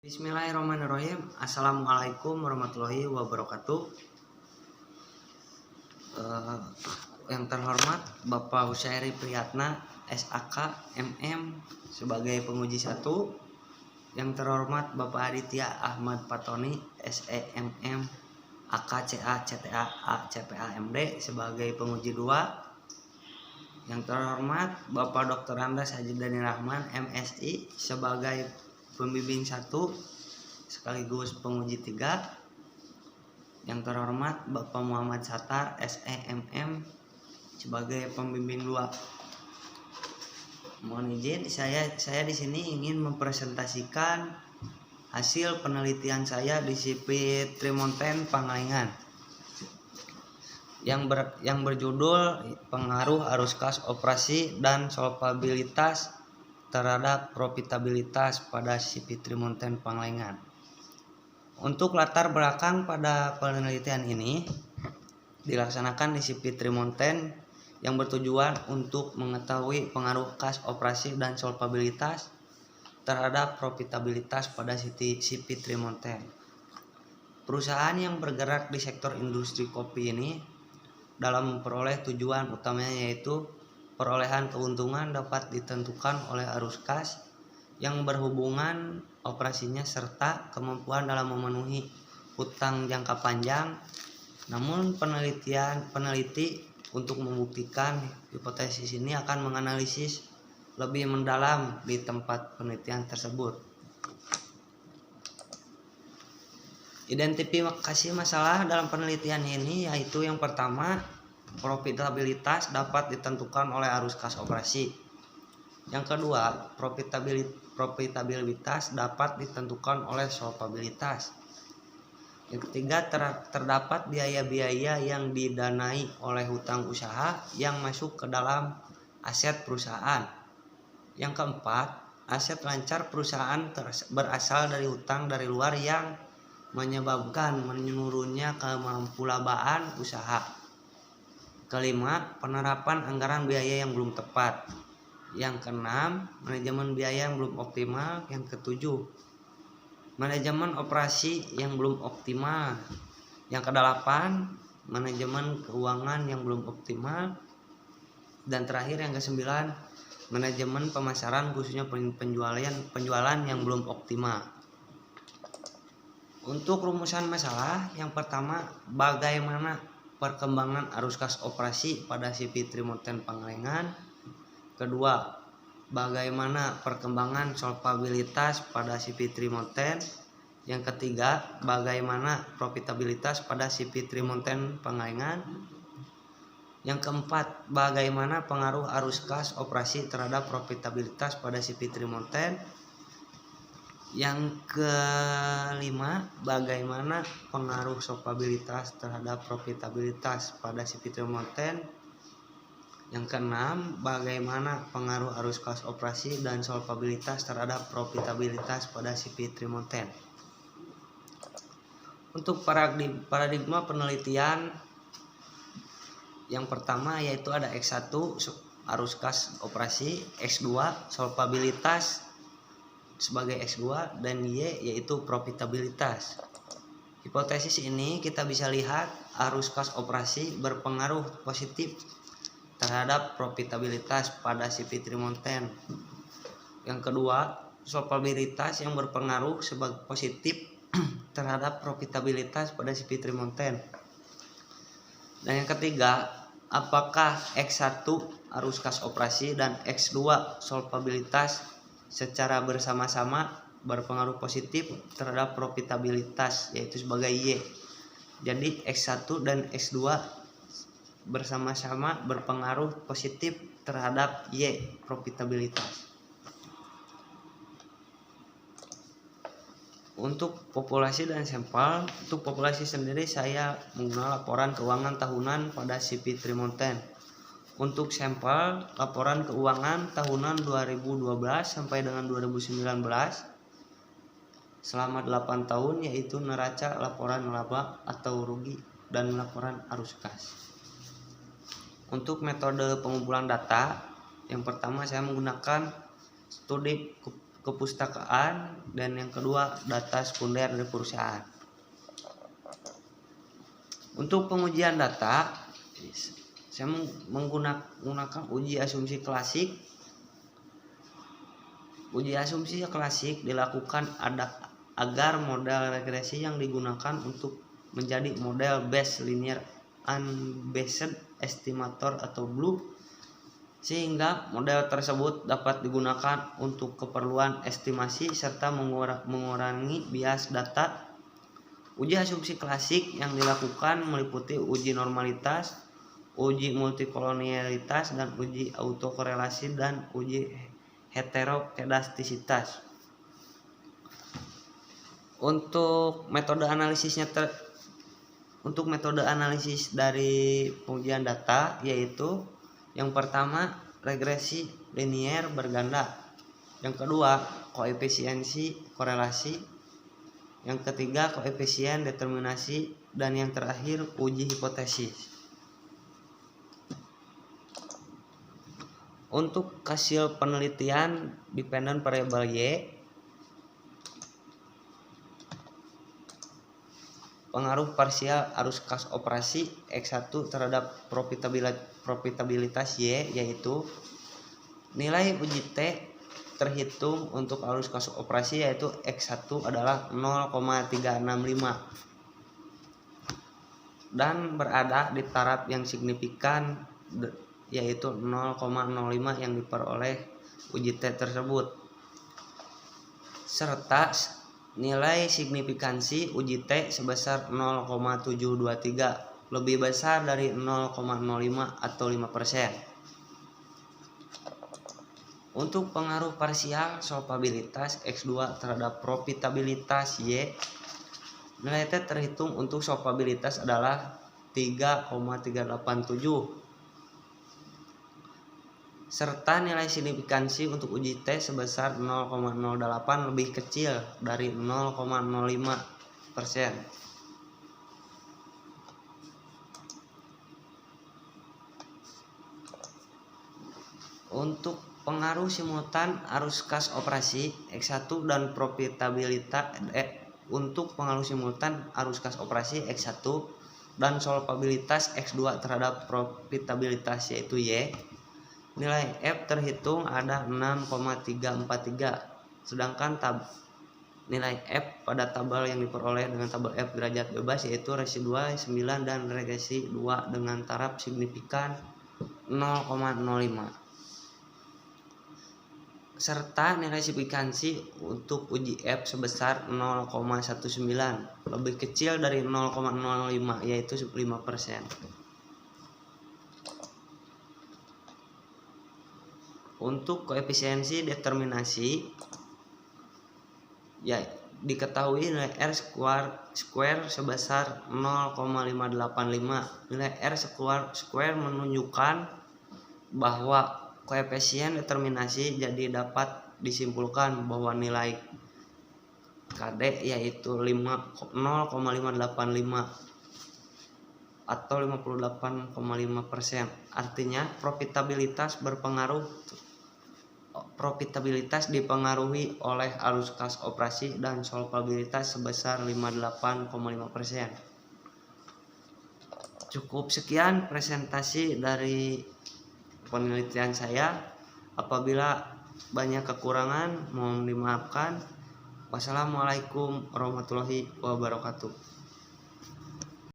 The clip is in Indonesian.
Bismillahirrahmanirrahim. Assalamualaikum warahmatullahi wabarakatuh. Yang terhormat Bapak Husairi Priyatna SAK MM sebagai penguji 1. Yang terhormat Bapak Aditya Ahmad Patoni SEMM AKCA CTA ACPA MD sebagai penguji 2. Yang terhormat Bapak Dr. Andas Haji Dani Rahman MSI sebagai pembimbing 1 sekaligus penguji 3. Yang terhormat Bapak Muhammad Satar SEMM sebagai pembimbing 2. Mohon izin, saya di sini ingin mempresentasikan hasil penelitian saya di SIPI Trimonten Pangalengan yang berjudul pengaruh arus kas operasi dan solvabilitas terhadap profitabilitas pada SIPI Trimonten Pangalengan. Untuk latar belakang pada penelitian ini dilaksanakan di SIPI Trimonten yang bertujuan untuk mengetahui pengaruh kas operasi dan solvabilitas terhadap profitabilitas pada SIPI Trimonten. Perusahaan yang bergerak di sektor industri kopi ini dalam memperoleh tujuan utamanya yaitu perolehan keuntungan dapat ditentukan oleh arus kas yang berhubungan operasinya serta kemampuan dalam memenuhi hutang jangka panjang. Namun peneliti untuk membuktikan hipotesis ini akan menganalisis lebih mendalam di tempat penelitian tersebut. Identifikasi masalah dalam penelitian ini yaitu yang pertama, profitabilitas dapat ditentukan oleh arus kas operasi. Yang kedua, profitabilitas dapat ditentukan oleh solvabilitas. Yang ketiga, terdapat biaya-biaya yang didanai oleh hutang usaha yang masuk ke dalam aset perusahaan. Yang keempat, aset lancar perusahaan berasal dari hutang dari luar yang menyebabkan menurunnya kemampuan usaha. Kelima, penerapan anggaran biaya yang belum tepat. Yang keenam, manajemen biaya yang belum optimal. Yang ketujuh, manajemen operasi yang belum optimal. Yang kedelapan, manajemen keuangan yang belum optimal. Dan terakhir yang kesembilan, manajemen pemasaran khususnya penjualan yang belum optimal. Untuk rumusan masalah, yang pertama, bagaimana perkembangan arus kas operasi pada SIPI Trimonten Pangalengan. Kedua, bagaimana perkembangan solvabilitas pada SIPI Trimonten. Yang ketiga, bagaimana profitabilitas pada SIPI Trimonten Pangalengan. Yang keempat, bagaimana pengaruh arus kas operasi terhadap profitabilitas pada SIPI Trimonten. Yang kelima, bagaimana pengaruh solvabilitas terhadap profitabilitas pada SIPI Trimonten. Yang keenam, bagaimana pengaruh arus kas operasi dan solvabilitas terhadap profitabilitas pada SIPI Trimonten. Untuk paradigma penelitian yang pertama yaitu ada X1 arus kas operasi, X2 solvabilitas sebagai X2, dan Y yaitu profitabilitas. Hipotesis ini kita bisa lihat arus kas operasi berpengaruh positif terhadap profitabilitas pada SIPI Trimonten. Yang kedua, solvabilitas yang berpengaruh sebagai positif terhadap profitabilitas pada SIPI Trimonten. Dan yang ketiga, apakah X1 arus kas operasi dan X2 solvabilitas secara bersama-sama berpengaruh positif terhadap profitabilitas yaitu sebagai Y. Jadi X1 dan X2 bersama-sama berpengaruh positif terhadap Y profitabilitas. Untuk populasi dan sampel, untuk populasi sendiri saya menggunakan laporan keuangan tahunan pada SIPI Trimonten. Untuk sampel laporan keuangan tahunan 2012 sampai dengan 2019 selama 8 tahun yaitu neraca, laporan laba atau rugi, dan laporan arus kas. Untuk metode pengumpulan data, yang pertama saya menggunakan studi kepustakaan, dan yang kedua data sekunder dari perusahaan. Untuk pengujian data, saya menggunakan uji asumsi klasik. Uji asumsi klasik dilakukan agar model regresi yang digunakan untuk menjadi model Bayes linear unbiased estimator atau BLUE, sehingga model tersebut dapat digunakan untuk keperluan estimasi serta mengurangi bias data. Uji asumsi klasik yang dilakukan meliputi uji normalitas, uji multikolonialitas, dan uji autokorelasi dan uji heterokedastisitas. Untuk metode analisis dari pengujian data yaitu yang pertama regresi linier berganda, yang kedua koefisiensi korelasi, yang ketiga koefisien determinasi, dan yang terakhir uji hipotesis. Untuk hasil penelitian dependent variable Y, pengaruh parsial arus kas operasi X1 terhadap profitabilitas Y, yaitu nilai uji T terhitung untuk arus kas operasi yaitu X1 adalah 0,365 dan berada di taraf yang signifikan yaitu 0,05 yang diperoleh uji T tersebut, serta nilai signifikansi uji T sebesar 0,723 lebih besar dari 0,05 atau 5%. Untuk pengaruh parsial solvabilitas X2 terhadap profitabilitas Y, nilai T terhitung untuk solvabilitas adalah 3,387 serta nilai signifikansi untuk uji T sebesar 0,08 lebih kecil dari 0,05%. Untuk pengaruh simultan arus kas operasi X1 dan profitabilitas untuk pengaruh simultan arus kas operasi X1 dan solvabilitas X2 terhadap profitabilitas yaitu Y, nilai F terhitung ada 6,343, sedangkan nilai F pada tabel yang diperoleh dengan tabel F derajat bebas yaitu residual 9 dan regresi 2 dengan taraf signifikan 0,05, serta nilai signifikansi untuk uji F sebesar 0,19 lebih kecil dari 0,05 yaitu 5%. Untuk koefisiensi determinasi ya diketahui nilai R square sebesar 0,585. Nilai R square menunjukkan bahwa koefisien determinasi, jadi dapat disimpulkan bahwa nilai KD yaitu 0,585 atau 58,5%. Artinya profitabilitas dipengaruhi oleh arus kas operasi dan solvabilitas sebesar 58,5%. Cukup sekian presentasi dari penelitian saya. Apabila banyak kekurangan mohon dimaafkan. Wassalamualaikum warahmatullahi wabarakatuh.